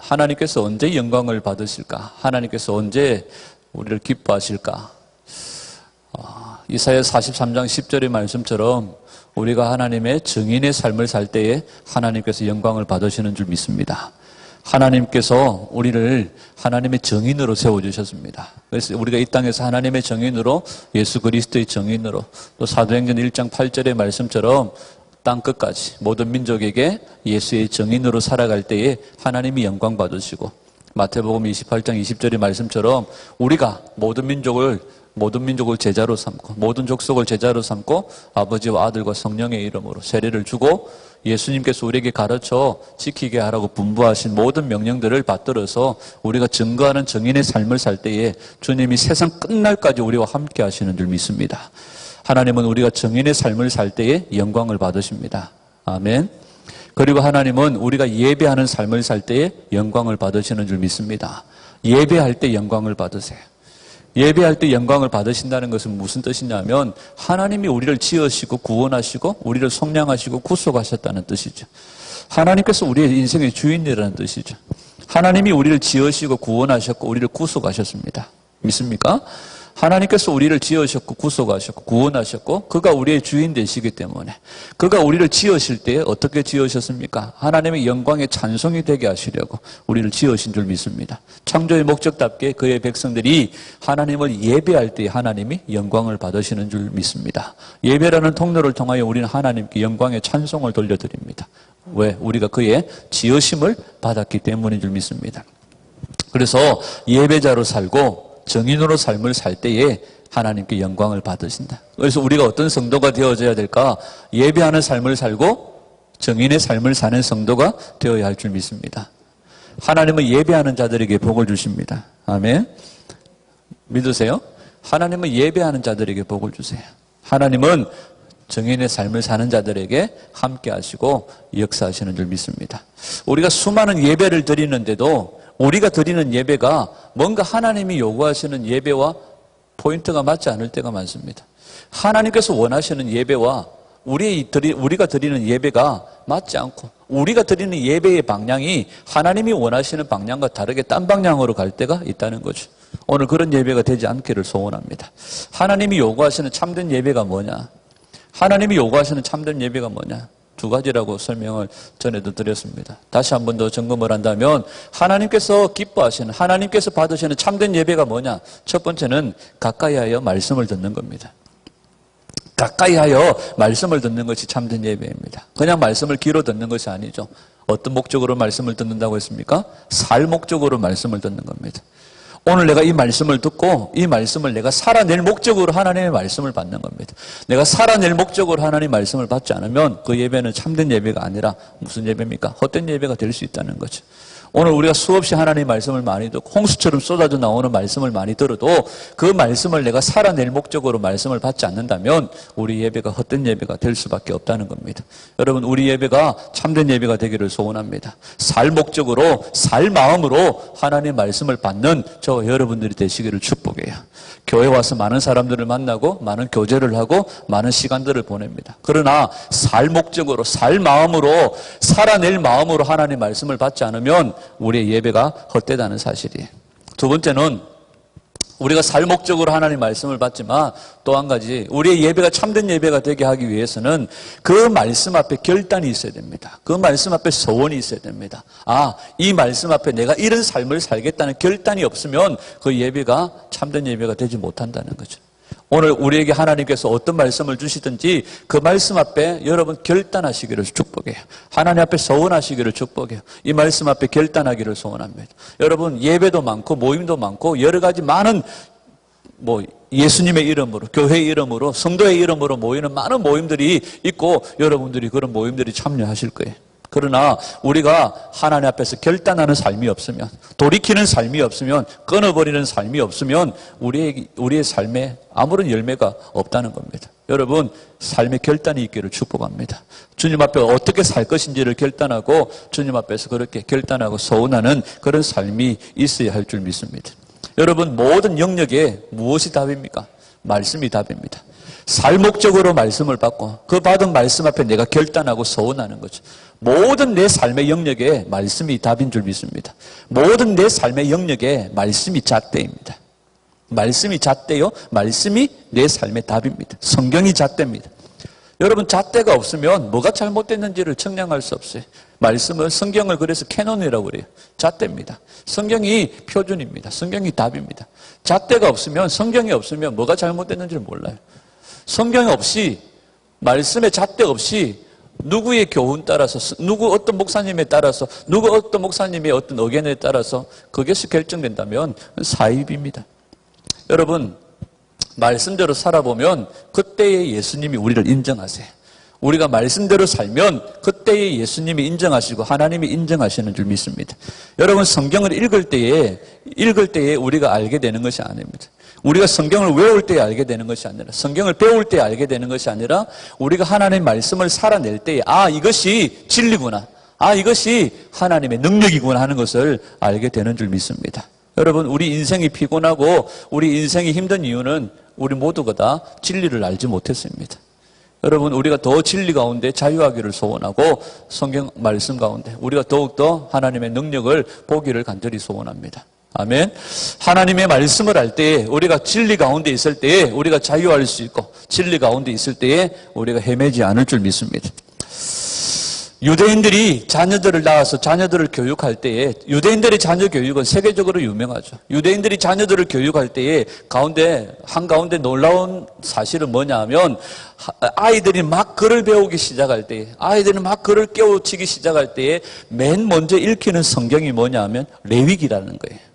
하나님께서 언제 영광을 받으실까? 하나님께서 언제 우리를 기뻐하실까? 이사야 43장 10절의 말씀처럼 우리가 하나님의 증인의 삶을 살 때에 하나님께서 영광을 받으시는 줄 믿습니다. 하나님께서 우리를 하나님의 증인으로 세워주셨습니다. 그래서 우리가 이 땅에서 하나님의 증인으로, 예수 그리스도의 증인으로, 또 사도행전 1장 8절의 말씀처럼 땅 끝까지 모든 민족에게 예수의 증인으로 살아갈 때에 하나님이 영광 받으시고, 마태복음 28장 20절의 말씀처럼 우리가 모든 민족을 제자로 삼고 모든 족속을 제자로 삼고 아버지와 아들과 성령의 이름으로 세례를 주고 예수님께서 우리에게 가르쳐 지키게 하라고 분부하신 모든 명령들을 받들어서 우리가 증거하는 증인의 삶을 살 때에 주님이 세상 끝날까지 우리와 함께 하시는 줄 믿습니다. 하나님은 우리가 증인의 삶을 살 때에 영광을 받으십니다. 아멘. 그리고 하나님은 우리가 예배하는 삶을 살 때에 영광을 받으시는 줄 믿습니다. 예배할 때 영광을 받으세요. 예배할 때 영광을 받으신다는 것은 무슨 뜻이냐면 하나님이 우리를 지으시고 구원하시고 우리를 속량하시고 구속하셨다는 뜻이죠. 하나님께서 우리의 인생의 주인이라는 뜻이죠. 하나님이 우리를 지으시고 구원하셨고 우리를 구속하셨습니다. 믿습니까? 하나님께서 우리를 지으셨고 구속하셨고 구원하셨고 그가 우리의 주인 되시기 때문에 그가 우리를 지으실 때 어떻게 지으셨습니까? 하나님의 영광의 찬송이 되게 하시려고 우리를 지으신 줄 믿습니다. 창조의 목적답게 그의 백성들이 하나님을 예배할 때 하나님이 영광을 받으시는 줄 믿습니다. 예배라는 통로를 통하여 우리는 하나님께 영광의 찬송을 돌려드립니다. 왜? 우리가 그의 지으심을 받았기 때문인 줄 믿습니다. 그래서 예배자로 살고 증인으로 삶을 살 때에 하나님께 영광을 받으신다. 그래서 우리가 어떤 성도가 되어져야 될까? 예배하는 삶을 살고 증인의 삶을 사는 성도가 되어야 할 줄 믿습니다. 하나님은 예배하는 자들에게 복을 주십니다. 아멘. 믿으세요? 하나님은 예배하는 자들에게 복을 주세요. 하나님은 증인의 삶을 사는 자들에게 함께 하시고 역사하시는 줄 믿습니다. 우리가 수많은 예배를 드리는데도 우리가 드리는 예배가 뭔가 하나님이 요구하시는 예배와 포인트가 맞지 않을 때가 많습니다. 하나님께서 원하시는 예배와 우리가 드리는 예배가 맞지 않고 우리가 드리는 예배의 방향이 하나님이 원하시는 방향과 다르게 딴 방향으로 갈 때가 있다는 거죠. 오늘 그런 예배가 되지 않기를 소원합니다. 하나님이 요구하시는 참된 예배가 뭐냐? 하나님이 요구하시는 참된 예배가 뭐냐? 두 가지라고 설명을 전에도 드렸습니다. 다시 한 번 더 점검을 한다면 하나님께서 기뻐하시는, 하나님께서 받으시는 참된 예배가 뭐냐? 첫 번째는 가까이 하여 말씀을 듣는 겁니다. 가까이 하여 말씀을 듣는 것이 참된 예배입니다. 그냥 말씀을 귀로 듣는 것이 아니죠. 어떤 목적으로 말씀을 듣는다고 했습니까? 살 목적으로 말씀을 듣는 겁니다. 오늘 내가 이 말씀을 듣고 이 말씀을 내가 살아낼 목적으로 하나님의 말씀을 받는 겁니다. 내가 살아낼 목적으로 하나님의 말씀을 받지 않으면 그 예배는 참된 예배가 아니라 무슨 예배입니까? 헛된 예배가 될 수 있다는 거죠. 오늘 우리가 수없이 하나님의 말씀을 많이 듣고 홍수처럼 쏟아져 나오는 말씀을 많이 들어도 그 말씀을 내가 살아낼 목적으로 말씀을 받지 않는다면 우리 예배가 헛된 예배가 될 수밖에 없다는 겁니다. 여러분, 우리 예배가 참된 예배가 되기를 소원합니다. 살 목적으로, 살 마음으로 하나님의 말씀을 받는 저 여러분들이 되시기를 축복해요. 교회 와서 많은 사람들을 만나고 많은 교제를 하고 많은 시간들을 보냅니다. 그러나 살 목적으로, 살 마음으로, 살아낼 마음으로 하나님의 말씀을 받지 않으면 우리의 예배가 헛되다는 사실이에요. 두 번째는 우리가 살 목적으로 하나님 말씀을 받지만 또 한 가지 우리의 예배가 참된 예배가 되게 하기 위해서는 그 말씀 앞에 결단이 있어야 됩니다. 그 말씀 앞에 서원이 있어야 됩니다. 이 말씀 앞에 내가 이런 삶을 살겠다는 결단이 없으면 그 예배가 참된 예배가 되지 못한다는 거죠. 오늘 우리에게 하나님께서 어떤 말씀을 주시든지 그 말씀 앞에 여러분 결단하시기를 축복해요. 하나님 앞에 서원하시기를 축복해요. 이 말씀 앞에 결단하기를 소원합니다. 여러분, 예배도 많고 모임도 많고 여러 가지 많은 예수님의 이름으로, 교회의 이름으로, 성도의 이름으로 모이는 많은 모임들이 있고 여러분들이 그런 모임들이 참여하실 거예요. 그러나 우리가 하나님 앞에서 결단하는 삶이 없으면, 돌이키는 삶이 없으면, 끊어버리는 삶이 없으면 우리의 삶에 아무런 열매가 없다는 겁니다. 여러분, 삶의 결단이 있기를 축복합니다. 주님 앞에 어떻게 살 것인지를 결단하고 주님 앞에서 그렇게 결단하고 서운하는 그런 삶이 있어야 할 줄 믿습니다. 여러분, 모든 영역에 무엇이 답입니까? 말씀이 답입니다. 살목적으로 말씀을 받고 그 받은 말씀 앞에 내가 결단하고 서원하는 거죠. 모든 내 삶의 영역에 말씀이 답인 줄 믿습니다. 모든 내 삶의 영역에 말씀이 잣대입니다. 말씀이 잣대요. 말씀이 내 삶의 답입니다. 성경이 잣대입니다. 여러분, 잣대가 없으면 뭐가 잘못됐는지를 측량할 수 없어요. 말씀을, 성경을 그래서 캐논이라고 그래요. 잣대입니다. 성경이 표준입니다. 성경이 답입니다. 잣대가 없으면, 성경이 없으면 뭐가 잘못됐는지를 몰라요. 성경이 없이, 말씀의 잣대 없이 누구의 교훈 따라서, 누구 어떤 목사님에 따라서, 누구 어떤 목사님의 어떤 의견에 따라서 그것이 결정된다면 사입입니다. 여러분, 말씀대로 살아보면 그때의 예수님이 우리를 인정하세요. 우리가 말씀대로 살면 그때의 예수님이 인정하시고 하나님이 인정하시는 줄 믿습니다. 여러분, 성경을 읽을 때에 우리가 알게 되는 것이 아닙니다. 우리가 성경을 외울 때에 알게 되는 것이 아니라, 성경을 배울 때에 알게 되는 것이 아니라, 우리가 하나님의 말씀을 살아낼 때에 이것이 진리구나, 이것이 하나님의 능력이구나 하는 것을 알게 되는 줄 믿습니다. 여러분, 우리 인생이 피곤하고 우리 인생이 힘든 이유는 우리 모두가 다 진리를 알지 못했습니다. 여러분, 우리가 더 진리 가운데 자유하기를 소원하고 성경 말씀 가운데 우리가 더욱더 하나님의 능력을 보기를 간절히 소원합니다. 아멘. 하나님의 말씀을 할 때에, 우리가 진리 가운데 있을 때에 우리가 자유할 수 있고, 진리 가운데 있을 때에 우리가 헤매지 않을 줄 믿습니다. 유대인들이 자녀들을 낳아서 자녀들을 교육할 때에, 유대인들의 자녀 교육은 세계적으로 유명하죠. 유대인들이 자녀들을 교육할 때에 한가운데 놀라운 사실은 뭐냐 하면, 아이들이 막 글을 배우기 시작할 때에, 아이들이 막 글을 깨우치기 시작할 때에 맨 먼저 읽히는 성경이 뭐냐 하면 레위기라는 거예요.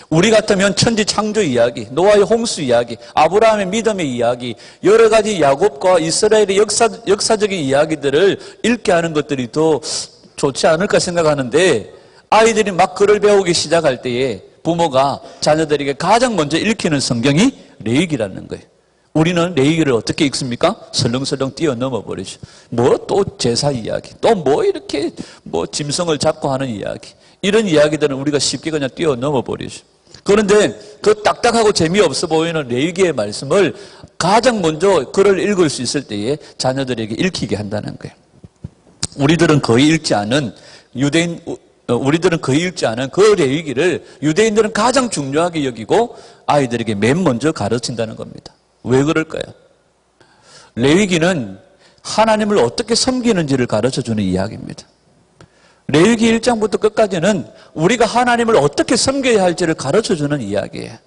우리 같으면 천지 창조 이야기, 노아의 홍수 이야기, 아브라함의 믿음의 이야기, 여러 가지 야곱과 이스라엘의 역사적인 이야기들을 읽게 하는 것들이 더 좋지 않을까 생각하는데, 아이들이 막 글을 배우기 시작할 때에 부모가 자녀들에게 가장 먼저 읽히는 성경이 레위기라는 거예요. 우리는 레위기를 어떻게 읽습니까? 설렁설렁 뛰어넘어 버리죠. 또 제사 이야기, 또 이렇게 짐승을 잡고 하는 이야기, 이런 이야기들은 우리가 쉽게 그냥 뛰어넘어 버리죠. 그런데 그 딱딱하고 재미없어 보이는 레위기의 말씀을 가장 먼저 글을 읽을 수 있을 때에 자녀들에게 읽히게 한다는 거예요. 우리들은 거의 읽지 않은 그 레위기를 유대인들은 가장 중요하게 여기고 아이들에게 맨 먼저 가르친다는 겁니다. 왜 그럴까요? 레위기는 하나님을 어떻게 섬기는지를 가르쳐주는 이야기입니다. 레위기 1장부터 끝까지는 우리가 하나님을 어떻게 섬겨야 할지를 가르쳐주는 이야기예요.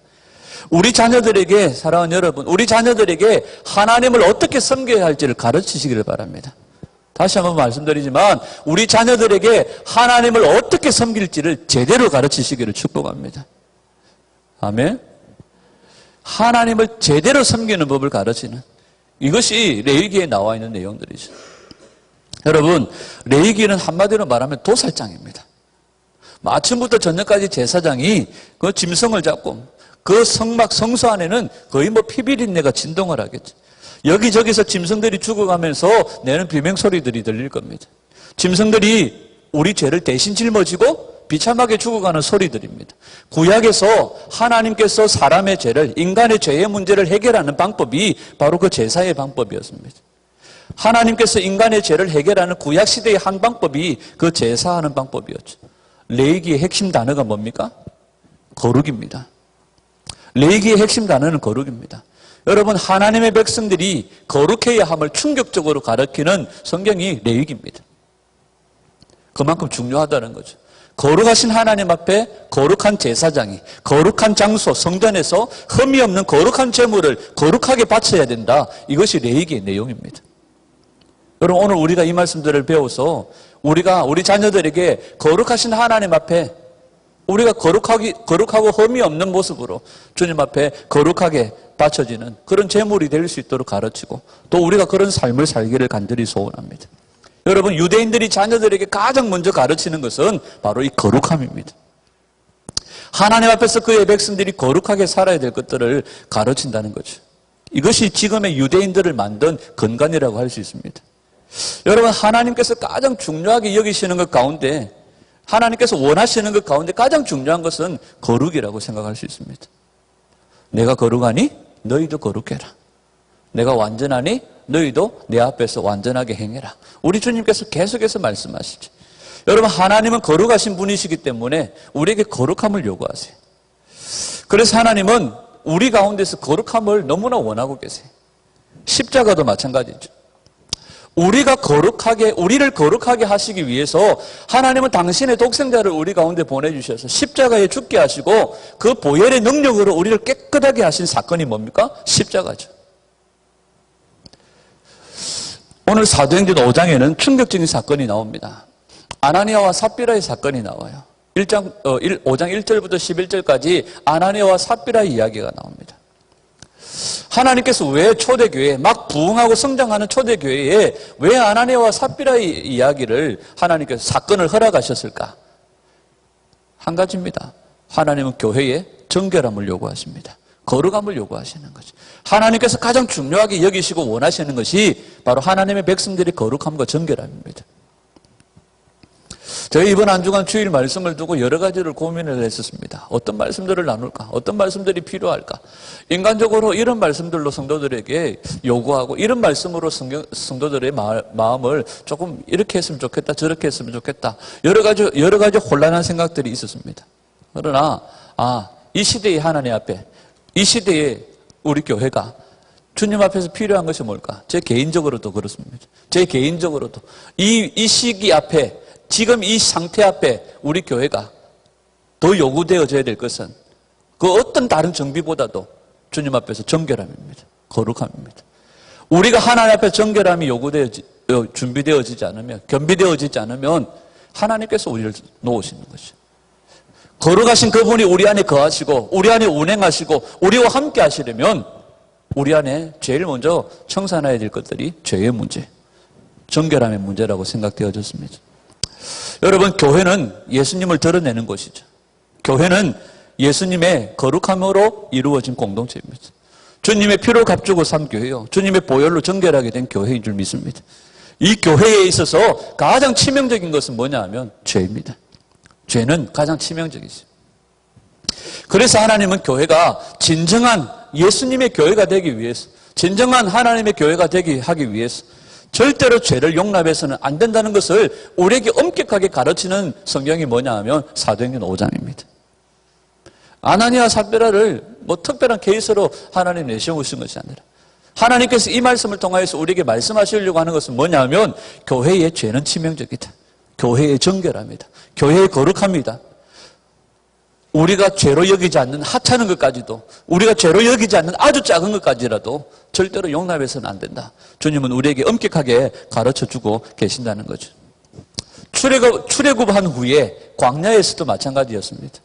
우리 자녀들에게, 사랑하는 여러분, 우리 자녀들에게 하나님을 어떻게 섬겨야 할지를 가르치시기를 바랍니다. 다시 한번 말씀드리지만 우리 자녀들에게 하나님을 어떻게 섬길지를 제대로 가르치시기를 축복합니다. 아멘. 하나님을 제대로 섬기는 법을 가르치는, 이것이 레위기에 나와 있는 내용들이죠. 여러분, 레위기는 한마디로 말하면 도살장입니다. 아침부터 저녁까지 제사장이 그 짐승을 잡고 그 성소 안에는 거의 피비린내가 진동을 하겠죠. 여기저기서 짐승들이 죽어가면서 내는 비명소리들이 들릴 겁니다. 짐승들이 우리 죄를 대신 짊어지고 비참하게 죽어가는 소리들입니다. 구약에서 하나님께서 사람의 죄를, 인간의 죄의 문제를 해결하는 방법이 바로 그 제사의 방법이었습니다. 하나님께서 인간의 죄를 해결하는 구약시대의 한 방법이 그 제사하는 방법이었죠. 레위기의 핵심 단어가 뭡니까? 거룩입니다. 레위기의 핵심 단어는 거룩입니다. 여러분, 하나님의 백성들이 거룩해야 함을 충격적으로 가르치는 성경이 레위기입니다. 그만큼 중요하다는 거죠. 거룩하신 하나님 앞에 거룩한 제사장이, 거룩한 장소, 성전에서 흠이 없는 거룩한 제물을 거룩하게 바쳐야 된다. 이것이 레위기의 내용입니다. 여러분, 오늘 우리가 이 말씀들을 배워서 우리 자녀들에게 거룩하신 하나님 앞에 우리가 거룩하고 흠이 없는 모습으로 주님 앞에 거룩하게 바쳐지는 그런 제물이 될 수 있도록 가르치고, 또 우리가 그런 삶을 살기를 간절히 소원합니다. 여러분, 유대인들이 자녀들에게 가장 먼저 가르치는 것은 바로 이 거룩함입니다. 하나님 앞에서 그의 백성들이 거룩하게 살아야 될 것들을 가르친다는 거죠. 이것이 지금의 유대인들을 만든 근간이라고 할 수 있습니다. 여러분, 하나님께서 가장 중요하게 여기시는 것 가운데, 하나님께서 원하시는 것 가운데 가장 중요한 것은 거룩이라고 생각할 수 있습니다. 내가 거룩하니 너희도 거룩해라. 내가 완전하니 너희도 내 앞에서 완전하게 행해라. 우리 주님께서 계속해서 말씀하시죠. 여러분, 하나님은 거룩하신 분이시기 때문에 우리에게 거룩함을 요구하세요. 그래서 하나님은 우리 가운데서 거룩함을 너무나 원하고 계세요. 십자가도 마찬가지죠. 우리를 거룩하게 하시기 위해서 하나님은 당신의 독생자를 우리 가운데 보내주셔서 십자가에 죽게 하시고 그 보혈의 능력으로 우리를 깨끗하게 하신 사건이 뭡니까? 십자가죠. 오늘 사도행전 5장에는 충격적인 사건이 나옵니다. 아나니아와 삽비라의 사건이 나와요. 5장 1절부터 11절까지 아나니아와 삽비라의 이야기가 나옵니다. 하나님께서 왜 초대교회, 막 부흥하고 성장하는 초대교회에 왜 아나니아와 삽비라의 이야기를 하나님께서 사건을 허락하셨을까? 한 가지입니다. 하나님은 교회에 정결함을 요구하십니다. 거룩함을 요구하시는 거죠. 하나님께서 가장 중요하게 여기시고 원하시는 것이 바로 하나님의 백성들의 거룩함과 정결함입니다. 저희 이번 한 주간 주일 말씀을 두고 여러 가지를 고민을 했었습니다. 어떤 말씀들을 나눌까? 어떤 말씀들이 필요할까? 인간적으로 이런 말씀들로 성도들에게 요구하고 이런 말씀으로 성도들의 마음을 조금 이렇게 했으면 좋겠다, 저렇게 했으면 좋겠다. 여러 가지 혼란한 생각들이 있었습니다. 그러나 이 시대의 하나님 앞에, 이 시대의 우리 교회가 주님 앞에서 필요한 것이 뭘까? 제 개인적으로도 그렇습니다. 제 개인적으로도 이 시기 앞에, 지금 이 상태 앞에 우리 교회가 더 요구되어져야 될 것은 그 어떤 다른 정비보다도 주님 앞에서 정결함입니다. 거룩함입니다. 우리가 하나님 앞에 정결함이 준비되어지지 않으면, 겸비되어지지 않으면 하나님께서 우리를 놓으시는 것이죠. 거룩하신 그분이 우리 안에 거하시고 우리 안에 운행하시고 우리와 함께 하시려면 우리 안에 제일 먼저 청산해야 될 것들이 죄의 문제, 정결함의 문제라고 생각되어졌습니다. 여러분, 교회는 예수님을 드러내는 곳이죠. 교회는 예수님의 거룩함으로 이루어진 공동체입니다. 주님의 피로 값주고 산 교회요, 주님의 보혈로 정결하게 된 교회인 줄 믿습니다. 이 교회에 있어서 가장 치명적인 것은 뭐냐 하면 죄입니다. 죄는 가장 치명적이죠. 그래서 하나님은 교회가 진정한 예수님의 교회가 되기 위해서, 진정한 하나님의 교회가 되게 하기 위해서 절대로 죄를 용납해서는 안 된다는 것을 우리에게 엄격하게 가르치는 성경이 뭐냐 하면 사도행전 5장입니다. 아나니아 삽비라를 특별한 케이스로 하나님 내세우신 것이 아니라 하나님께서 이 말씀을 통하여서 우리에게 말씀하시려고 하는 것은 뭐냐 하면 교회의 죄는 치명적이다. 교회의 정결함이다. 교회의 거룩함이다. 우리가 죄로 여기지 않는 하찮은 것까지도, 우리가 죄로 여기지 않는 아주 작은 것까지라도 절대로 용납해서는 안 된다. 주님은 우리에게 엄격하게 가르쳐주고 계신다는 거죠. 출애굽한 후에 광야에서도 마찬가지였습니다.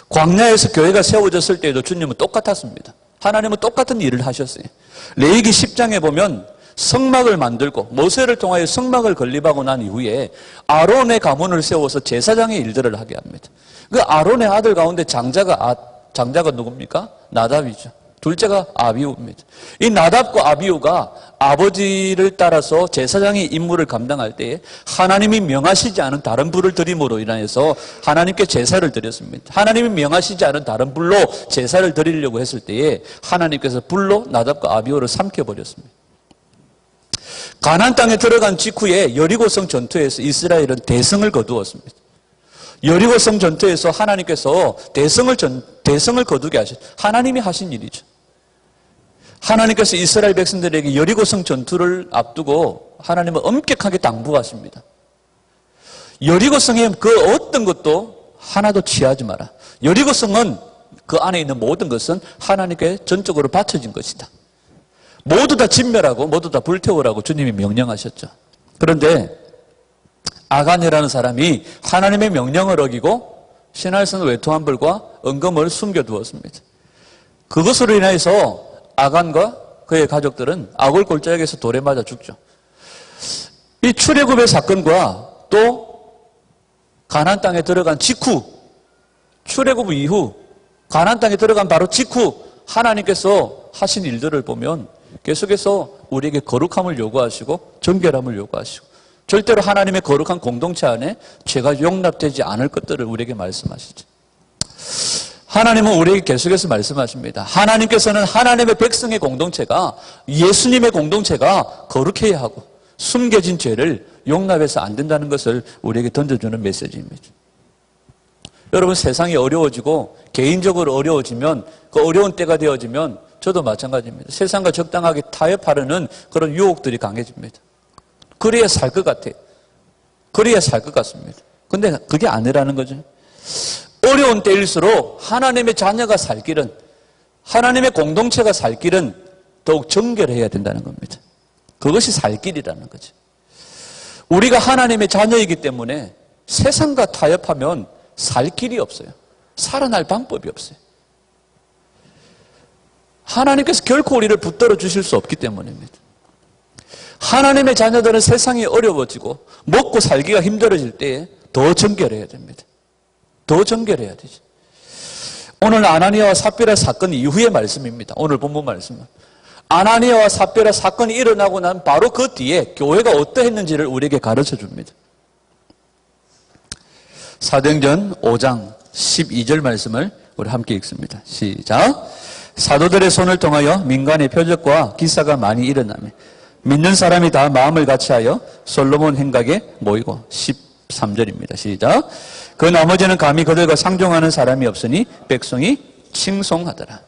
광야에서 교회가 세워졌을 때에도 주님은 똑같았습니다. 하나님은 똑같은 일을 하셨어요. 레위기 10장에 보면 성막을 만들고 모세를 통하여 성막을 건립하고 난 이후에 아론의 가문을 세워서 제사장의 일들을 하게 합니다. 그 아론의 아들 가운데 장자가 누굽니까? 나답이죠. 둘째가 아비후입니다. 이 나답과 아비후가 아버지를 따라서 제사장의 임무를 감당할 때에 하나님이 명하시지 않은 다른 불을 드림으로 인하여서 하나님께 제사를 드렸습니다. 하나님이 명하시지 않은 다른 불로 제사를 드리려고 했을 때에 하나님께서 불로 나답과 아비후를 삼켜버렸습니다. 가나안 땅에 들어간 직후에 여리고성 전투에서 이스라엘은 대성을 거두었습니다. 여리고성 전투에서 하나님께서 대성을 거두게 하셨죠. 하나님이 하신 일이죠. 하나님께서 이스라엘 백성들에게 여리고성 전투를 앞두고 하나님은 엄격하게 당부하십니다. 여리고성의 그 어떤 것도 하나도 취하지 마라. 여리고성은 그 안에 있는 모든 것은 하나님께 전적으로 바쳐진 것이다. 모두 다 진멸하고 모두 다 불태우라고 주님이 명령하셨죠. 그런데 아간이라는 사람이 하나님의 명령을 어기고 신할선 외투한벌과 은금을 숨겨두었습니다. 그것으로 인해서 아간과 그의 가족들은 아골골짜기에서 돌에 맞아 죽죠. 이 출애굽의 사건과 또 가나안 땅에 들어간 직후, 출애굽 이후 가나안 땅에 들어간 바로 직후 하나님께서 하신 일들을 보면 계속해서 우리에게 거룩함을 요구하시고 정결함을 요구하시고 절대로 하나님의 거룩한 공동체 안에 죄가 용납되지 않을 것들을 우리에게 말씀하시죠. 하나님은 우리에게 계속해서 말씀하십니다. 하나님께서는 하나님의 백성의 공동체가, 예수님의 공동체가 거룩해야 하고 숨겨진 죄를 용납해서 안 된다는 것을 우리에게 던져주는 메시지입니다. 여러분, 세상이 어려워지고 개인적으로 어려워지면, 그 어려운 때가 되어지면 저도 마찬가지입니다. 세상과 적당하게 타협하려는 그런 유혹들이 강해집니다. 그래야 살 것 같아요. 그래야 살 것 같습니다. 근데 그게 아니라는 거죠. 어려운 때일수록 하나님의 자녀가 살 길은, 하나님의 공동체가 살 길은 더욱 정결해야 된다는 겁니다. 그것이 살 길이라는 거죠. 우리가 하나님의 자녀이기 때문에 세상과 타협하면 살 길이 없어요. 살아날 방법이 없어요. 하나님께서 결코 우리를 붙들어 주실 수 없기 때문입니다. 하나님의 자녀들은 세상이 어려워지고 먹고 살기가 힘들어질 때에 더 정결해야 됩니다. 더 정결해야 되죠. 오늘 아나니아와 삽비라 사건 이후의 말씀입니다. 오늘 본문 말씀은. 아나니아와 삽비라 사건이 일어나고 난 바로 그 뒤에 교회가 어떠했는지를 우리에게 가르쳐 줍니다. 사도행전 5장 12절 말씀을 우리 함께 읽습니다. 시작. 사도들의 손을 통하여 민간의 표적과 기사가 많이 일어나며 믿는 사람이 다 마음을 같이하여 솔로몬 행각에 모이고 13절입니다. 시작. 그 나머지는 감히 그들과 상종하는 사람이 없으니 백성이 칭송하더라.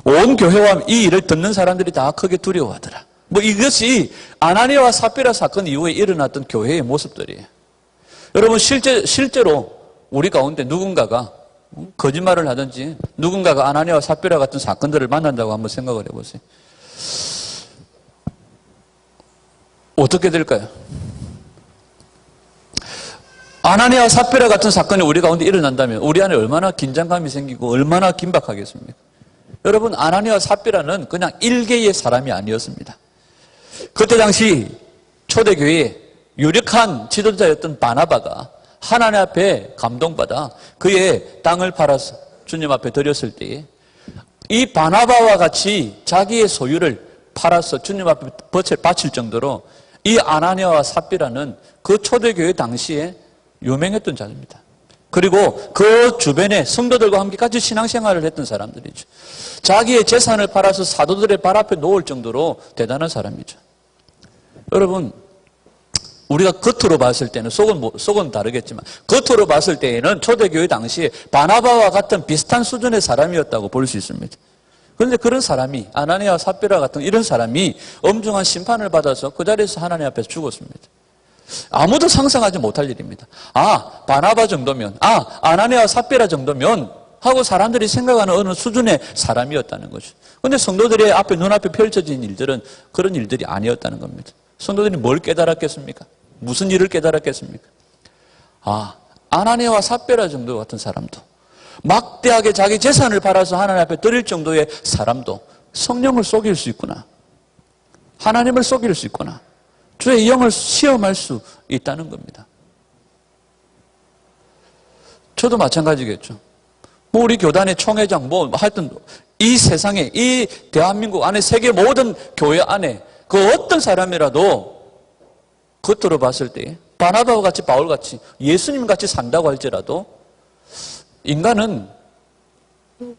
온 교회와 이 일을 듣는 사람들이 다 크게 두려워하더라. 이것이 아나니아와 삽비라 사건 이후에 일어났던 교회의 모습들이에요. 여러분, 실제로 우리 가운데 누군가가 거짓말을 하든지 누군가가 아나니아와 삽비라 같은 사건들을 만난다고 한번 생각을 해보세요. 어떻게 될까요? 아나니아와 삽비라 같은 사건이 우리 가운데 일어난다면 우리 안에 얼마나 긴장감이 생기고 얼마나 긴박하겠습니까? 여러분, 아나니아와 삽비라는 그냥 일개의 사람이 아니었습니다. 그때 당시 초대교회에 유력한 지도자였던 바나바가 하나님 앞에 감동받아 그의 땅을 팔아서 주님 앞에 드렸을 때에 이 바나바와 같이 자기의 소유를 팔아서 주님 앞에 바칠 정도로 이 아나니아와 삽비라는 그 초대교회 당시에 유명했던 자입니다. 그리고 그 주변에 성도들과 함께 같이 신앙생활을 했던 사람들이죠. 자기의 재산을 팔아서 사도들의 발 앞에 놓을 정도로 대단한 사람이죠. 여러분, 우리가 겉으로 봤을 때는 속은 다르겠지만 겉으로 봤을 때에는 초대교회 당시에 바나바와 같은 비슷한 수준의 사람이었다고 볼 수 있습니다. 그런데 그런 사람이, 아나니아와 삽비라 같은 이런 사람이 엄중한 심판을 받아서 그 자리에서 하나님 앞에서 죽었습니다. 아무도 상상하지 못할 일입니다. 바나바 정도면, 아나니아와 삽비라 정도면 하고 사람들이 생각하는 어느 수준의 사람이었다는 거죠. 그런데 성도들의 앞에 눈앞에 펼쳐진 일들은 그런 일들이 아니었다는 겁니다. 성도들이 뭘 깨달았겠습니까? 무슨 일을 깨달았겠습니까? 아나니아와 삽비라 정도 같은 사람도, 막대하게 자기 재산을 팔아서 하나님 앞에 드릴 정도의 사람도 성령을 속일 수 있구나. 하나님을 속일 수 있구나. 주의 영을 시험할 수 있다는 겁니다. 저도 마찬가지겠죠. 우리 교단의 총회장, 하여튼 이 세상에, 이 대한민국 안에, 세계 모든 교회 안에 그 어떤 사람이라도 겉으로 봤을 때 바나바와 같이 바울같이 예수님같이 산다고 할지라도 인간은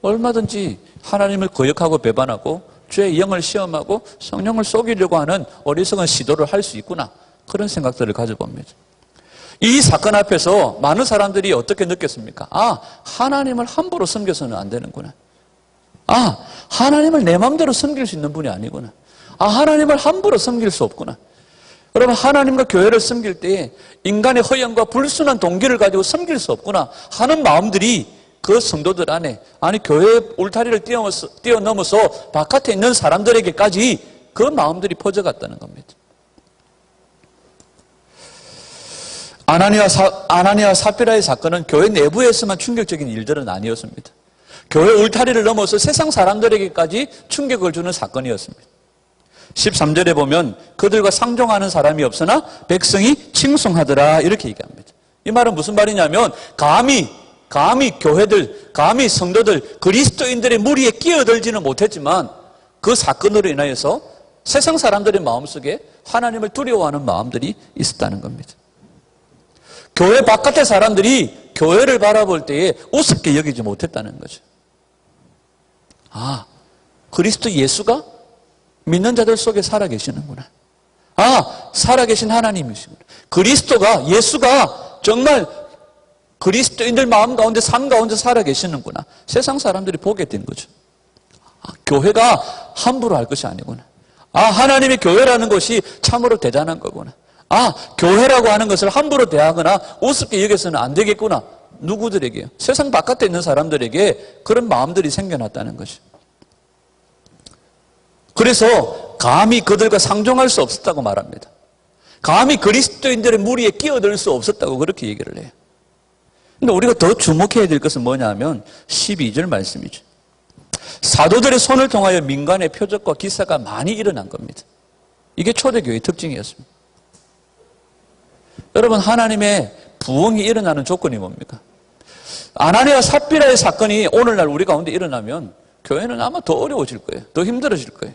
얼마든지 하나님을 거역하고 배반하고 주의 영을 시험하고 성령을 속이려고 하는 어리석은 시도를 할 수 있구나. 그런 생각들을 가져봅니다. 이 사건 앞에서 많은 사람들이 어떻게 느꼈습니까? 하나님을 함부로 섬겨서는 안 되는구나. 하나님을 내 마음대로 섬길 수 있는 분이 아니구나. 하나님을 함부로 섬길 수 없구나. 여러분, 하나님과 교회를 섬길 때에 인간의 허영과 불순한 동기를 가지고 섬길 수 없구나 하는 마음들이 그 성도들 안에, 교회의 울타리를 뛰어넘어서 바깥에 있는 사람들에게까지 그 마음들이 퍼져갔다는 겁니다. 아나니아와 삽비라의 사건은 교회 내부에서만 충격적인 일들은 아니었습니다. 교회 울타리를 넘어서 세상 사람들에게까지 충격을 주는 사건이었습니다. 13절에 보면 그들과 상종하는 사람이 없으나 백성이 칭송하더라 이렇게 얘기합니다. 이 말은 무슨 말이냐면 감히 교회들, 감히 성도들, 그리스도인들의 무리에 끼어들지는 못했지만 그 사건으로 인하여서 세상 사람들의 마음속에 하나님을 두려워하는 마음들이 있었다는 겁니다. 교회 바깥의 사람들이 교회를 바라볼 때에 우습게 여기지 못했다는 거죠. 아, 그리스도 예수가 믿는 자들 속에 살아계시는구나. 아, 살아계신 하나님이시구나. 그리스도가, 예수가 정말 그리스도인들 마음 가운데, 삶 가운데 살아계시는구나. 세상 사람들이 보게 된 거죠. 아, 교회가 함부로 할 것이 아니구나. 아, 하나님의 교회라는 것이 참으로 대단한 거구나. 아, 교회라고 하는 것을 함부로 대하거나 우습게 여겨서는 안 되겠구나. 누구들에게요? 세상 바깥에 있는 사람들에게 그런 마음들이 생겨났다는 거죠. 그래서 감히 그들과 상종할 수 없었다고 말합니다. 감히 그리스도인들의 무리에 끼어들 수 없었다고 그렇게 얘기를 해요. 근데 우리가 더 주목해야 될 것은 뭐냐 하면 12절 말씀이죠. 사도들의 손을 통하여 민간의 표적과 기사가 많이 일어난 겁니다. 이게 초대교회의 특징이었습니다. 여러분, 하나님의 부흥이 일어나는 조건이 뭡니까? 아나니아와 삽비라의 사건이 오늘날 우리 가운데 일어나면 교회는 아마 더 어려워질 거예요. 더 힘들어질 거예요.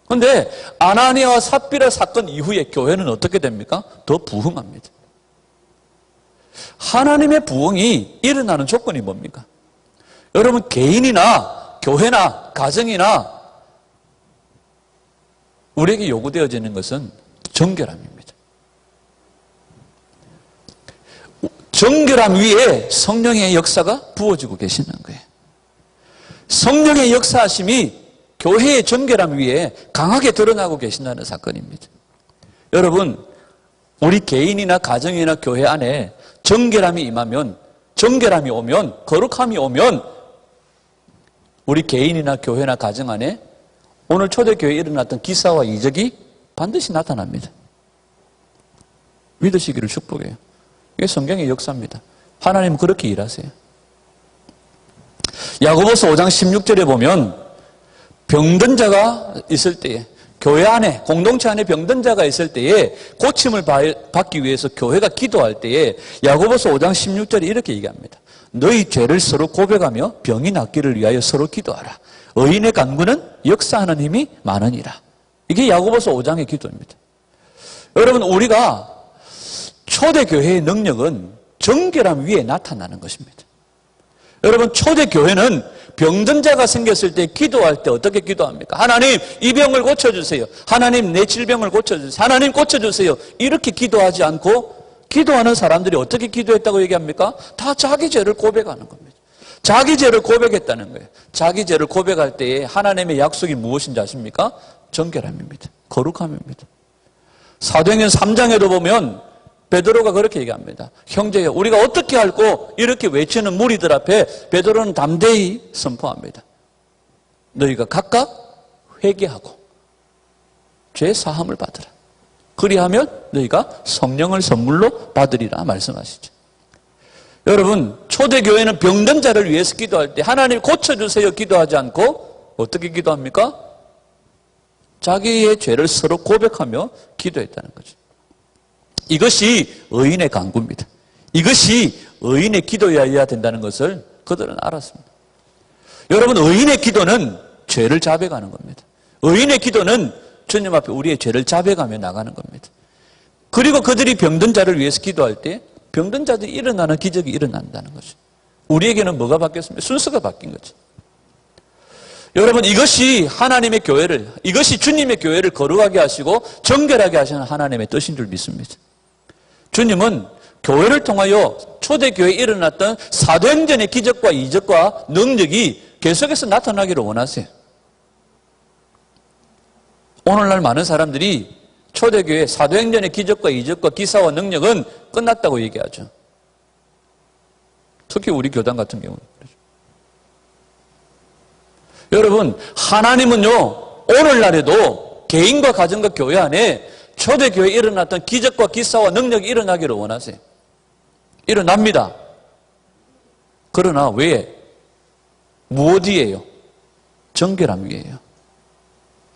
그런데 아나니아와 삽비라 사건 이후에 교회는 어떻게 됩니까? 더 부흥합니다. 하나님의 부흥이 일어나는 조건이 뭡니까? 여러분, 개인이나 교회나 가정이나 우리에게 요구되어지는 것은 정결함입니다. 정결함 위에 성령의 역사가 부어지고 계시는 거예요. 성령의 역사하심이 교회의 정결함 위에 강하게 드러나고 계신다는 사건입니다. 여러분, 우리 개인이나 가정이나 교회 안에 정결함이 임하면, 정결함이 오면, 거룩함이 오면 우리 개인이나 교회나 가정 안에 오늘 초대교회에 일어났던 기사와 이적이 반드시 나타납니다. 믿으시기를 축복해요. 이게 성경의 역사입니다. 하나님은 그렇게 일하세요. 야고보서 5장 16절에 보면 병든 자가 있을 때에, 교회 안에, 공동체 안에 병든 자가 있을 때에 고침을 받기 위해서 교회가 기도할 때에 야고보서 5장 16절에 이렇게 얘기합니다. 너희 죄를 서로 고백하며 병이 낫기를 위하여 서로 기도하라. 의인의 간구는 역사하는 힘이 많으니라. 이게 야고보서 5장의 기도입니다. 여러분, 우리가 초대교회의 능력은 정결함 위에 나타나는 것입니다. 여러분, 초대교회는 병든 자가 생겼을 때 기도할 때 어떻게 기도합니까? 하나님, 이 병을 고쳐주세요. 하나님, 내 질병을 고쳐주세요. 하나님, 고쳐주세요. 이렇게 기도하지 않고 기도하는 사람들이 어떻게 기도했다고 얘기합니까? 다 자기 죄를 고백하는 겁니다. 자기 죄를 고백했다는 거예요. 자기 죄를 고백할 때에 하나님의 약속이 무엇인지 아십니까? 정결함입니다. 거룩함입니다. 사도행전 3장에도 보면 베드로가 그렇게 얘기합니다. 형제여, 우리가 어떻게 할꼬? 이렇게 외치는 무리들 앞에 베드로는 담대히 선포합니다. 너희가 각각 회개하고 죄 사함을 받으라. 그리하면 너희가 성령을 선물로 받으리라 말씀하시죠. 여러분, 초대교회는 병든 자를 위해서 기도할 때 하나님 고쳐주세요 기도하지 않고 어떻게 기도합니까? 자기의 죄를 서로 고백하며 기도했다는 거죠. 이것이 의인의 간구입니다. 이것이 의인의 기도여야 된다는 것을 그들은 알았습니다. 여러분, 의인의 기도는 죄를 자백하는 겁니다. 의인의 기도는 주님 앞에 우리의 죄를 자백하며 나가는 겁니다. 그리고 그들이 병든 자를 위해서 기도할 때 병든 자들이 일어나는 기적이 일어난다는 거죠. 우리에게는 뭐가 바뀌었습니까? 순서가 바뀐 거죠. 여러분, 이것이 하나님의 교회를, 이것이 주님의 교회를 거룩하게 하시고 정결하게 하시는 하나님의 뜻인 줄 믿습니다. 주님은 교회를 통하여 초대교회에 일어났던 사도행전의 기적과 이적과 능력이 계속해서 나타나기를 원하세요. 오늘날 많은 사람들이 초대교회 사도행전의 기적과 이적과 기사와 능력은 끝났다고 얘기하죠. 특히 우리 교단 같은 경우는. 여러분, 하나님은요, 오늘날에도 개인과 가정과 교회 안에 초대교회에 일어났던 기적과 기사와 능력이 일어나기를 원하세요. 일어납니다. 그러나 왜? 무엇이에요? 정결함 위에요.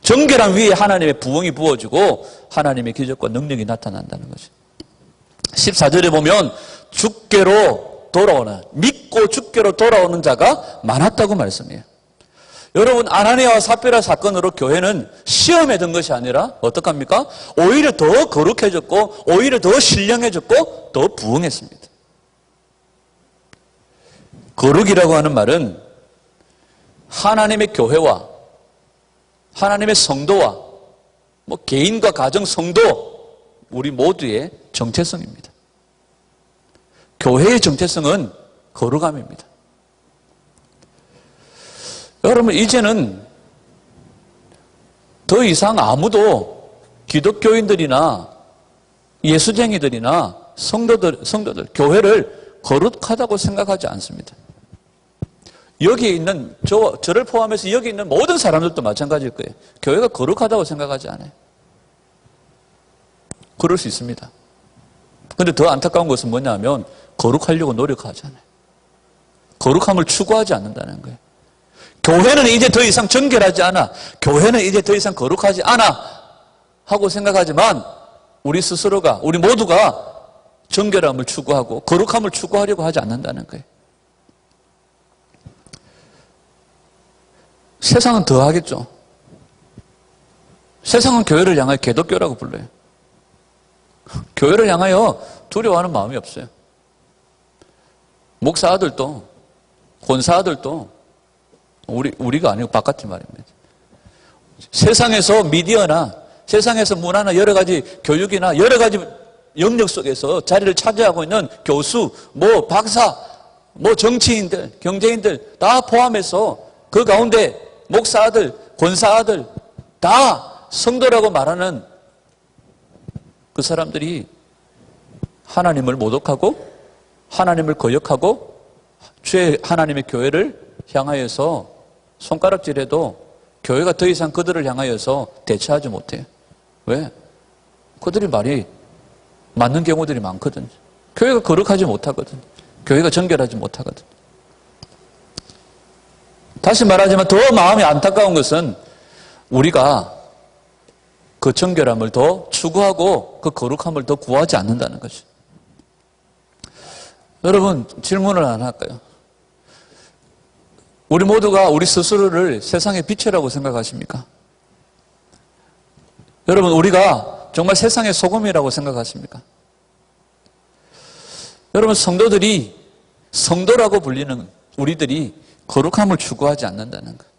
정결함 위에 하나님의 부흥이 부어지고 하나님의 기적과 능력이 나타난다는 거죠. 14절에 보면 주께로 돌아오는, 믿고 주께로 돌아오는 자가 많았다고 말씀해요. 여러분, 아나니아와 삽비라 사건으로 교회는 시험에 든 것이 아니라 어떡합니까? 오히려 더 거룩해졌고 오히려 더 신령해졌고 더 부흥했습니다. 거룩이라고 하는 말은 하나님의 교회와 하나님의 성도와 개인과 가정, 성도 우리 모두의 정체성입니다. 교회의 정체성은 거룩함입니다. 여러분, 이제는 더 이상 아무도 기독교인들이나 예수쟁이들이나 성도들, 교회를 거룩하다고 생각하지 않습니다. 여기에 있는, 저를 포함해서 여기 있는 모든 사람들도 마찬가지일 거예요. 교회가 거룩하다고 생각하지 않아요. 그럴 수 있습니다. 그런데 더 안타까운 것은 뭐냐면, 거룩하려고 노력하잖아요. 거룩함을 추구하지 않는다는 거예요. 교회는 이제 더 이상 정결하지 않아. 교회는 이제 더 이상 거룩하지 않아. 하고 생각하지만, 우리 스스로가, 우리 모두가 정결함을 추구하고, 거룩함을 추구하려고 하지 않는다는 거예요. 세상은 더 하겠죠. 세상은 교회를 향하여 개독교라고 불러요. 교회를 향하여 두려워하는 마음이 없어요. 목사 아들도, 권사 아들도, 우리가 아니고 바깥의 말입니다. 세상에서 미디어나, 세상에서 문화나 여러 가지 교육이나 여러 가지 영역 속에서 자리를 차지하고 있는 교수, 박사, 정치인들, 경제인들 다 포함해서 그 가운데 목사 아들, 권사 아들 다 성도라고 말하는 그 사람들이 하나님을 모독하고 하나님을 거역하고 주의 하나님의 교회를 향하여서 손가락질해도 교회가 더 이상 그들을 향하여서 대처하지 못해요. 왜? 그들이 말이 맞는 경우들이 많거든. 교회가 거룩하지 못하거든. 교회가 정결하지 못하거든. 다시 말하지만 더 마음이 안타까운 것은 우리가 그 정결함을 더 추구하고 그 거룩함을 더 구하지 않는다는 거죠. 여러분, 질문을 하나 할까요? 우리 모두가 우리 스스로를 세상의 빛이라고 생각하십니까? 여러분, 우리가 정말 세상의 소금이라고 생각하십니까? 여러분, 성도라고 불리는 우리들이 거룩함을 추구하지 않는다는 거예요.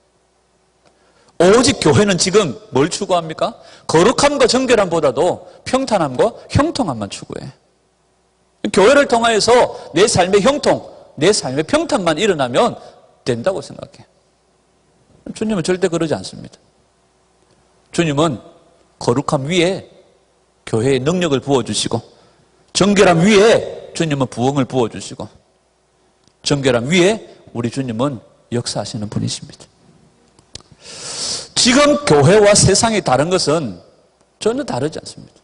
오직 교회는 지금 뭘 추구합니까? 거룩함과 정결함보다도 평탄함과 형통함만 추구해. 교회를 통하여서 내 삶의 형통, 내 삶의 평탄만 일어나면 된다고 생각해. 주님은 절대 그러지 않습니다. 주님은 거룩함 위에 교회의 능력을 부어주시고, 정결함 위에 주님은 부흥을 부어주시고, 정결함 위에 우리 주님은 역사하시는 분이십니다. 지금 교회와 세상이 다른 것은 전혀 다르지 않습니다.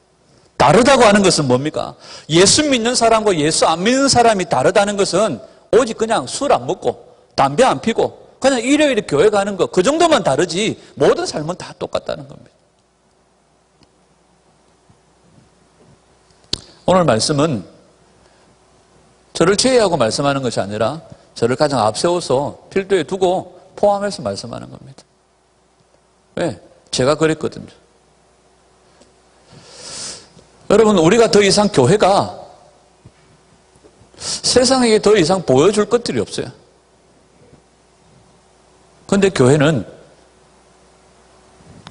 다르다고 하는 것은 뭡니까? 예수 믿는 사람과 예수 안 믿는 사람이 다르다는 것은 오직 그냥 술 안 먹고 담배 안 피고 그냥 일요일에 교회 가는 거, 그 정도만 다르지 모든 삶은 다 똑같다는 겁니다. 오늘 말씀은 저를 제외하고 말씀하는 것이 아니라 저를 가장 앞세워서 필두에 두고 포함해서 말씀하는 겁니다. 왜? 제가 그랬거든요. 여러분, 우리가 더 이상 교회가 세상에게 더 이상 보여줄 것들이 없어요. 그런데 교회는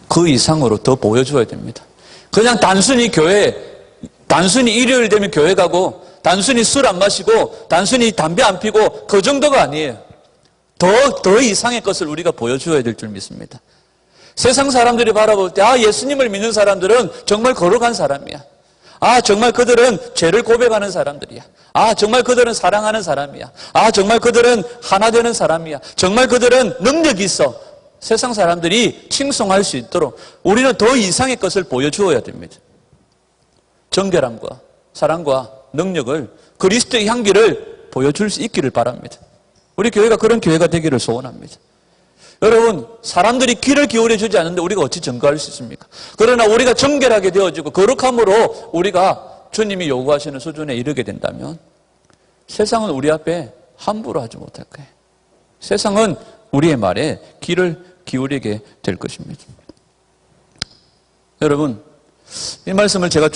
그 이상으로 더 보여줘야 됩니다. 그냥 단순히 단순히 일요일 되면 교회 가고, 단순히 술 안 마시고, 단순히 담배 안 피고, 그 정도가 아니에요. 더 이상의 것을 우리가 보여줘야 될 줄 믿습니다. 세상 사람들이 바라볼 때, 예수님을 믿는 사람들은 정말 거룩한 사람이야. 정말 그들은 죄를 고백하는 사람들이야. 정말 그들은 사랑하는 사람이야. 정말 그들은 하나 되는 사람이야. 정말 그들은 능력이 있어. 세상 사람들이 칭송할 수 있도록 우리는 더 이상의 것을 보여주어야 됩니다. 정결함과 사랑과 능력을, 그리스도의 향기를 보여줄 수 있기를 바랍니다. 우리 교회가 그런 교회가 되기를 소원합니다. 여러분, 사람들이 귀를 기울여 주지 않는데 우리가 어찌 증거할 수 있습니까? 그러나 우리가 정결하게 되어지고 거룩함으로 우리가 주님이 요구하시는 수준에 이르게 된다면 세상은 우리 앞에 함부로 하지 못할 거예요. 세상은 우리의 말에 귀를 기울이게 될 것입니다. 여러분, 이 말씀을 제가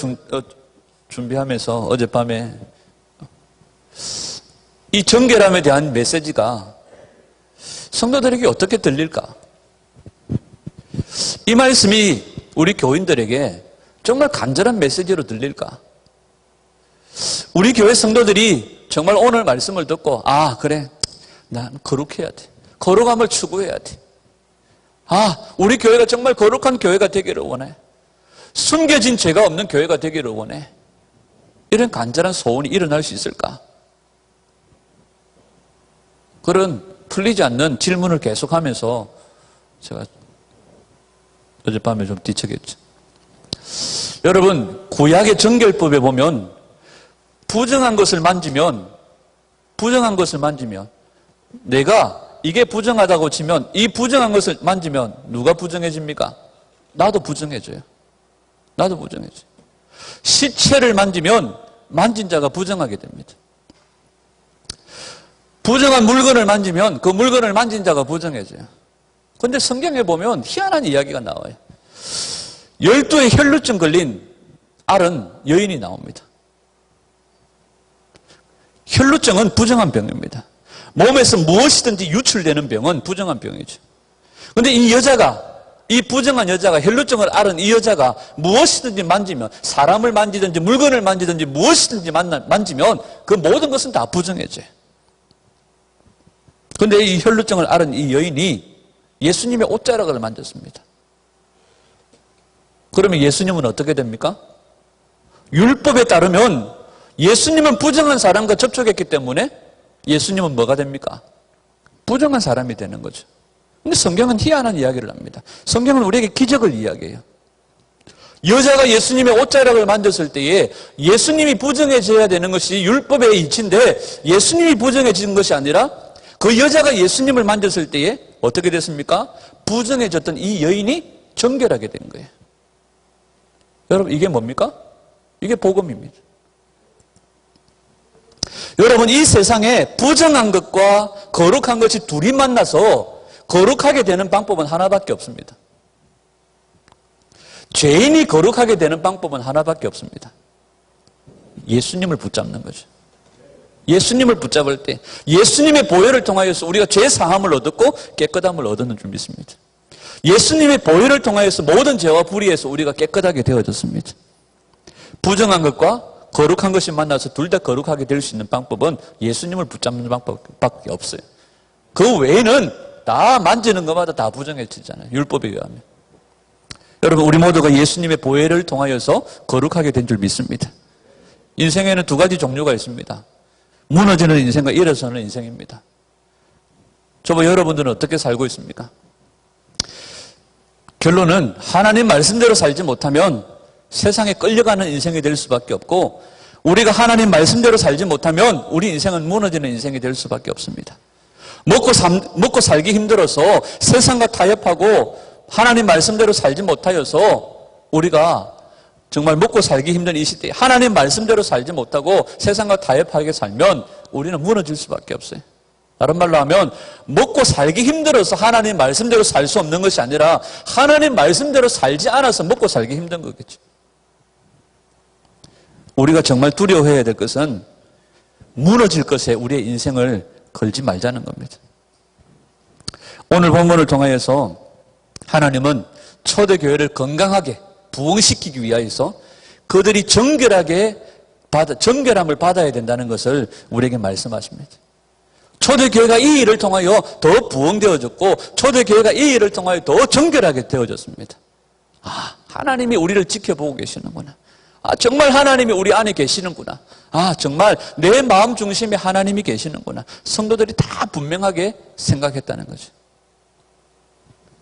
준비하면서 어젯밤에 이 정결함에 대한 메시지가 성도들에게 어떻게 들릴까? 이 말씀이 우리 교인들에게 정말 간절한 메시지로 들릴까? 우리 교회 성도들이 정말 오늘 말씀을 듣고 아 그래 난 거룩해야 돼. 거룩함을 추구해야 돼. 아 우리 교회가 정말 거룩한 교회가 되기를 원해. 숨겨진 죄가 없는 교회가 되기를 원해. 이런 간절한 소원이 일어날 수 있을까? 그런 풀리지 않는 질문을 계속하면서 제가 어젯밤에 좀 뒤척였죠. 여러분 구약의 정결법에 보면 부정한 것을 만지면 내가 이게 부정하다고 치면 이 부정한 것을 만지면 누가 부정해집니까? 나도 부정해져요. 나도 부정해져요. 시체를 만지면 만진 자가 부정하게 됩니다. 부정한 물건을 만지면 그 물건을 만진 자가 부정해져요. 그런데 성경에 보면 희한한 이야기가 나와요. 12의 혈루증 걸린 앓은 여인이 나옵니다. 혈루증은 부정한 병입니다. 몸에서 무엇이든지 유출되는 병은 부정한 병이죠. 그런데 이 부정한 여자가 혈루증을 앓은 이 여자가 무엇이든지 만지면 사람을 만지든지 물건을 만지든지 무엇이든지 만지면 그 모든 것은 다 부정해져요. 그런데 이 혈루증을 앓은 이 여인이 예수님의 옷자락을 만졌습니다. 그러면 예수님은 어떻게 됩니까? 율법에 따르면 예수님은 부정한 사람과 접촉했기 때문에 예수님은 뭐가 됩니까? 부정한 사람이 되는 거죠. 근데 성경은 희한한 이야기를 합니다. 성경은 우리에게 기적을 이야기해요. 여자가 예수님의 옷자락을 만졌을 때에 예수님이 부정해져야 되는 것이 율법의 이치인데 예수님이 부정해지는 것이 아니라 그 여자가 예수님을 만졌을 때에 어떻게 됐습니까? 부정해졌던 이 여인이 정결하게 된 거예요. 여러분 이게 뭡니까? 이게 복음입니다. 여러분 이 세상에 부정한 것과 거룩한 것이 둘이 만나서 거룩하게 되는 방법은 하나밖에 없습니다. 죄인이 거룩하게 되는 방법은 하나밖에 없습니다. 예수님을 붙잡는 거죠. 예수님을 붙잡을 때 예수님의 보혈을 통하여서 우리가 죄 사함을 얻었고 깨끗함을 얻었는 줄 믿습니다. 예수님의 보혈을 통하여서 모든 죄와 불의에서 우리가 깨끗하게 되어졌습니다. 부정한 것과 거룩한 것이 만나서 둘 다 거룩하게 될 수 있는 방법은 예수님을 붙잡는 방법밖에 없어요. 그 외에는 다 만지는 것마다 다 부정해지잖아요. 율법에 의하면. 여러분 우리 모두가 예수님의 보혈을 통하여서 거룩하게 된 줄 믿습니다. 인생에는 두 가지 종류가 있습니다. 무너지는 인생과 일어서는 인생입니다. 저와 여러분들은 어떻게 살고 있습니까? 결론은 하나님 말씀대로 살지 못하면 세상에 끌려가는 인생이 될 수밖에 없고 우리가 하나님 말씀대로 살지 못하면 우리 인생은 무너지는 인생이 될 수밖에 없습니다. 먹고 살기 힘들어서 세상과 타협하고 하나님 말씀대로 살지 못하여서 우리가 정말 먹고 살기 힘든 이 시대에 하나님 말씀대로 살지 못하고 세상과 타협하게 살면 우리는 무너질 수밖에 없어요. 다른 말로 하면 먹고 살기 힘들어서 하나님 말씀대로 살 수 없는 것이 아니라 하나님 말씀대로 살지 않아서 먹고 살기 힘든 거겠죠. 우리가 정말 두려워해야 될 것은 무너질 것에 우리의 인생을 걸지 말자는 겁니다. 오늘 본문을 통하여서 하나님은 초대교회를 건강하게 부흥시키기 위하여서 그들이 정결함을 받아야 된다는 것을 우리에게 말씀하십니다. 초대교회가 이 일을 통하여 더 부흥되어졌고 초대교회가 이 일을 통하여 더 정결하게 되어졌습니다. 아, 하나님이 우리를 지켜보고 계시는구나. 아, 정말 하나님이 우리 안에 계시는구나. 아, 정말 내 마음 중심에 하나님이 계시는구나. 성도들이 다 분명하게 생각했다는 거죠.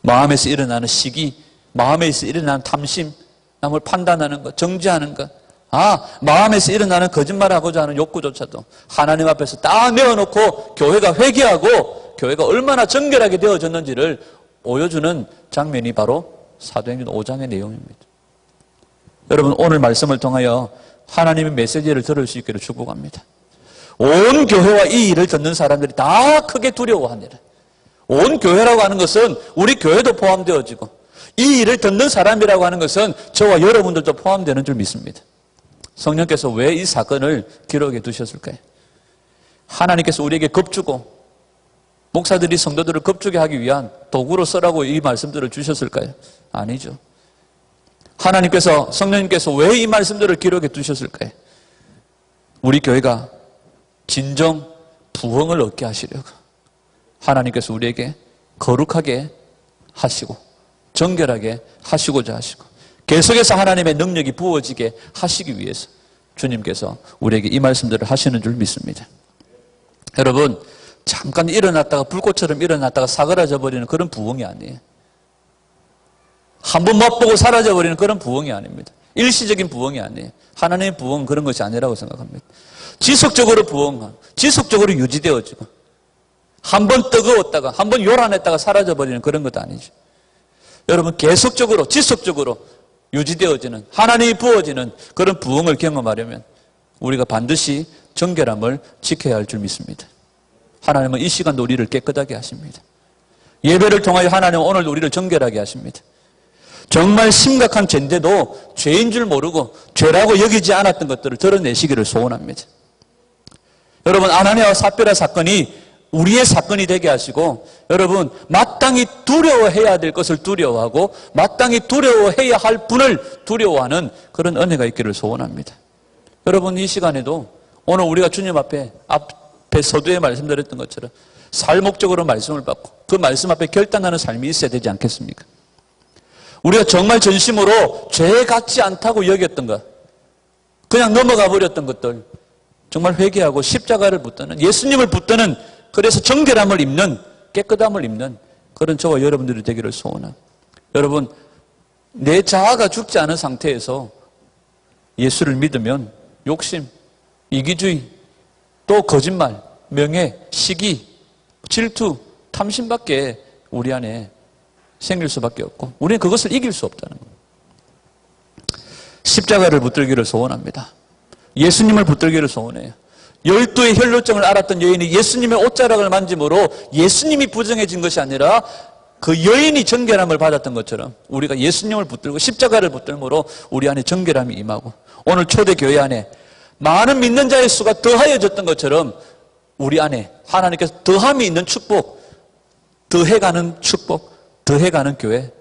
마음에서 일어나는 시기, 마음에서 일어나는 탐심, 남을 판단하는 것, 정죄하는 것, 마음에서 일어나는 거짓말하고자 하는 욕구조차도 하나님 앞에서 다 내어놓고 교회가 회개하고 교회가 얼마나 정결하게 되어졌는지를 보여주는 장면이 바로 사도행전 5장의 내용입니다. 여러분 오늘 말씀을 통하여 하나님의 메시지를 들을 수 있기를 축복합니다. 온 교회와 이 일을 듣는 사람들이 다 크게 두려워하니라. 온 교회라고 하는 것은 우리 교회도 포함되어지고 이 일을 듣는 사람이라고 하는 것은 저와 여러분들도 포함되는 줄 믿습니다. 성령께서 왜 이 사건을 기록해 두셨을까요? 하나님께서 우리에게 겁주고 목사들이 성도들을 겁주게 하기 위한 도구로 쓰라고 이 말씀들을 주셨을까요? 아니죠. 하나님께서, 성령님께서 왜 이 말씀들을 기록해 두셨을까요? 우리 교회가 진정 부흥을 얻게 하시려고 하나님께서 우리에게 거룩하게 하시고 정결하게 하시고자 하시고 계속해서 하나님의 능력이 부어지게 하시기 위해서 주님께서 우리에게 이 말씀들을 하시는 줄 믿습니다. 여러분, 잠깐 일어났다가 불꽃처럼 일어났다가 사그라져 버리는 그런 부흥이 아니에요. 한번 맛보고 사라져버리는 그런 부흥이 아닙니다. 일시적인 부흥이 아니에요. 하나님의 부흥은 그런 것이 아니라고 생각합니다. 지속적으로 부흥하고 지속적으로 유지되어지고 한번 뜨거웠다가 한번 요란했다가 사라져버리는 그런 것도 아니죠. 여러분, 계속적으로 지속적으로 유지되어지는 하나님이 부어지는 그런 부흥을 경험하려면 우리가 반드시 정결함을 지켜야 할 줄 믿습니다. 하나님은 이 시간도 우리를 깨끗하게 하십니다. 예배를 통하여 하나님은 오늘도 우리를 정결하게 하십니다. 정말 심각한 죄인데도 죄인 줄 모르고 죄라고 여기지 않았던 것들을 드러내시기를 소원합니다. 여러분, 아나니아와 삽비라 사건이 우리의 사건이 되게 하시고 여러분, 마땅히 두려워해야 될 것을 두려워하고 마땅히 두려워해야 할 분을 두려워하는 그런 은혜가 있기를 소원합니다. 여러분, 이 시간에도 오늘 우리가 주님 앞에 서두에 말씀드렸던 것처럼 살목적으로 말씀을 받고 그 말씀 앞에 결단하는 삶이 있어야 되지 않겠습니까? 우리가 정말 전심으로 죄 같지 않다고 여겼던 것, 그냥 넘어가 버렸던 것들 정말 회개하고 십자가를 붙드는, 예수님을 붙드는, 그래서 정결함을 입는, 깨끗함을 입는 그런 저와 여러분들이 되기를 소원합니다. 여러분, 내 자아가 죽지 않은 상태에서 예수를 믿으면 욕심, 이기주의, 또 거짓말, 명예, 시기, 질투, 탐심밖에 우리 안에 생길 수밖에 없고 우리는 그것을 이길 수 없다는 겁니다. 십자가를 붙들기를 소원합니다. 예수님을 붙들기를 소원해요. 12의 혈루증을 앓았던 여인이 예수님의 옷자락을 만짐으로 예수님이 부정해진 것이 아니라 그 여인이 정결함을 받았던 것처럼 우리가 예수님을 붙들고 십자가를 붙들므로 우리 안에 정결함이 임하고 오늘 초대교회 안에 많은 믿는 자의 수가 더하여졌던 것처럼 우리 안에 하나님께서 더함이 있는 축복, 더해가는 축복, 더해가는 교회,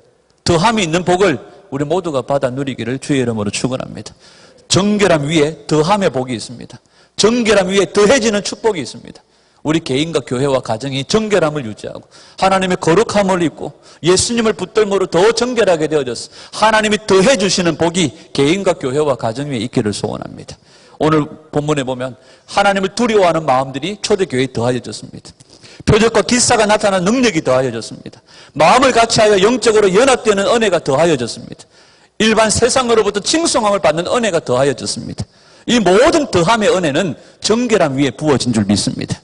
더함이 있는 복을 우리 모두가 받아 누리기를 주의 이름으로 축원합니다. 정결함 위에 더함의 복이 있습니다. 정결함 위에 더해지는 축복이 있습니다. 우리 개인과 교회와 가정이 정결함을 유지하고 하나님의 거룩함을 입고 예수님을 붙들므로 더 정결하게 되어져서 하나님이 더해 주시는 복이 개인과 교회와 가정 위에 있기를 소원합니다. 오늘 본문에 보면 하나님을 두려워하는 마음들이 초대교회에 더하여졌습니다. 표적과 기사가 나타난 능력이 더하여졌습니다. 마음을 같이하여 영적으로 연합되는 은혜가 더하여졌습니다. 일반 세상으로부터 칭송함을 받는 은혜가 더하여졌습니다. 이 모든 더함의 은혜는 정결함 위에 부어진 줄 믿습니다.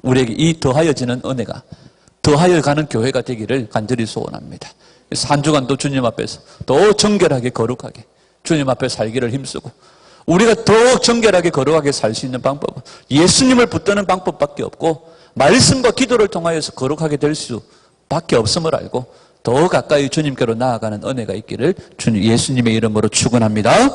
우리에게 이 더하여지는 은혜가 더하여가는 교회가 되기를 간절히 소원합니다. 그래서 한 주간도 주님 앞에서 더 정결하게 거룩하게 주님 앞에 살기를 힘쓰고 우리가 더 정결하게 거룩하게 살 수 있는 방법은 예수님을 붙드는 방법밖에 없고 말씀과 기도를 통하여서 거룩하게 될 수밖에 없음을 알고 더 가까이 주님께로 나아가는 은혜가 있기를 주님 예수님의 이름으로 축원합니다.